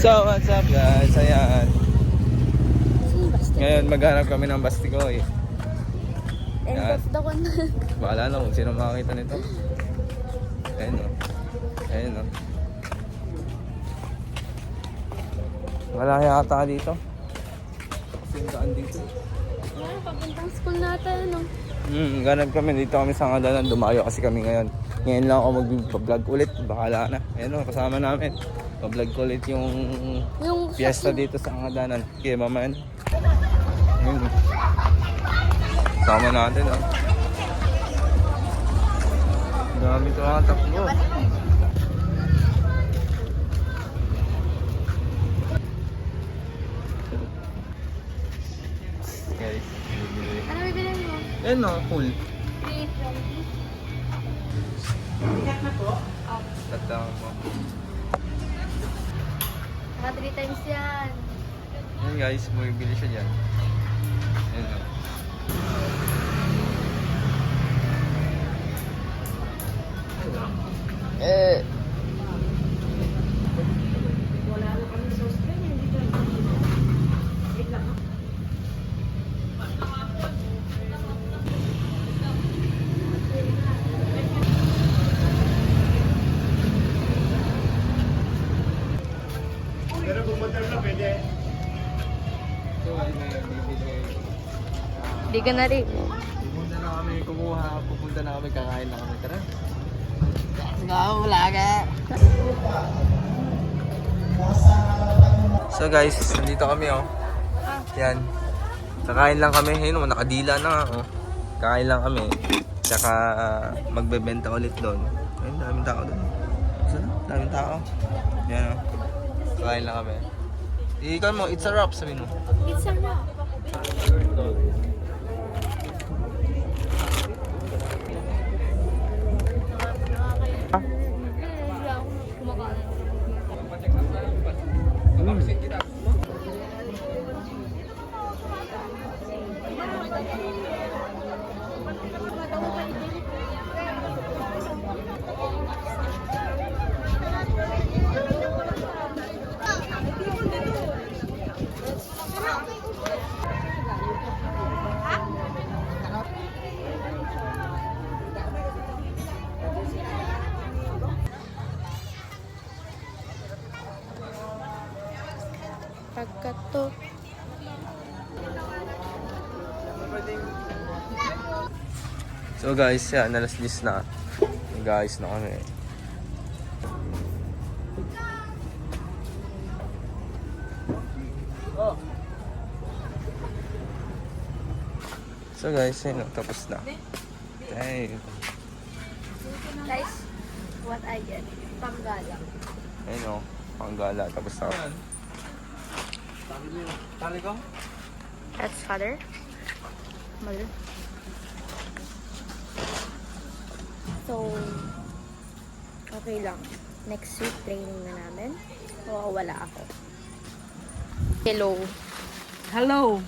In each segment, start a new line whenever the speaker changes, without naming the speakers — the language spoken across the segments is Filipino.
So what's up guys, ayan. Ngayon maghanap kami ng Bastikoy.
End of the con.
Bahala na kung sino makakita nito. Ayun o. Ayun o. Wala yata dito. Sintaan dito.
Wala, papuntang school natin, no?
Ganap kami dito kami sa Ngadanan. Dumayo kasi kami ngayon. Ngayon lang ako mag-vlog ulit. Bahala na. Ayun o, kasama namin. Pa-vlog ko ulit yung fiesta dito sa Ngadanan. Okay, mamaya na. Ayun o. Kasama natin o. Dami ito ang takbo. Guys,
Ano bibili mo?
ayun o, cool.
320.
Bigat na po.
Tatawag mo.
Naka 3 times yan.
Ayun guys, bumibili siya dyan. Ayun o.
Wala na kami sauce ka niya. Hindi ka. Wait lang. Pero kung motor na pwede.
So guys, ngayon bibili.
Di ka na rin.
Pupunta na kami kumuha. Pupunta na kami, kakain na kami. Tara. Let's go, Bulaga! So guys, nandito kami oh. Yan. Kakain lang kami. Ayun oh, nakadila na nga oh. Kakain lang kami. Tsaka magbebenta ulit doon. Ayun, daming tao doon. Saan? Daming tao. Yan oh. Kakain lang kami. Ikaw mo, it's a wrap, sabi mo.
It's a wrap. Pagkato.
So guys, yan, nalaslis na. Guys, na kami. So guys, yun, tapos na. Hey.
Guys, what I get? Panggala.
Ayun o, panggala, tapos na. Tali ko?
That's father. Mother. So, okay lang. Next week, training na namin. Wala ako. Hello.
Hello.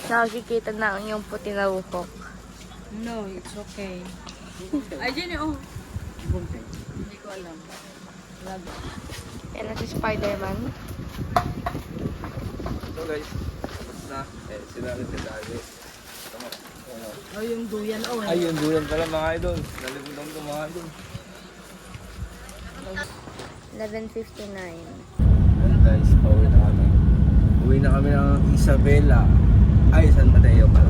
Nakikita na ang iyong puti na buhok.
No, it's okay. Ay, dyan oh. Hindi ko alam. Love.
Yan na si Spider-Man.
So guys, tapos na. Eh, sila rin si Daddy.
Oh, yung duyan. Oh,
Ay, yung duyan pala mga idol. Nalimutan ko mga idol.
11:59.
Ayun guys, pauwi na kami. Uwi na kami ng Isabela. Ay, San Mateo pala.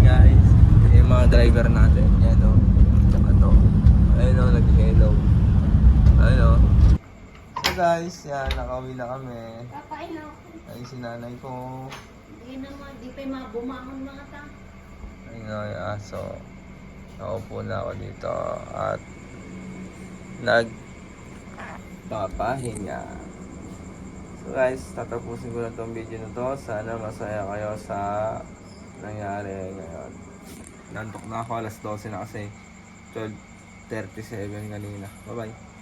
Guys, yung mga driver natin. Yan o. Tsaka to. Ayun o, nag-hello. Ayun o. So guys, yan, nakauwi na kami.
Papain ako.
Ay, si nanay ko.
Hindi naman, di pa bumangon mga ta.
Ayun o, yung aso. Nakaupo na ako dito. At nagpapahinga. So guys, tatapusin ko na tong video na to. Sana masaya kayo sa nangyari ngayon. Nantok na ako, alas 12 na kasi 12:37 kanina. Bye bye.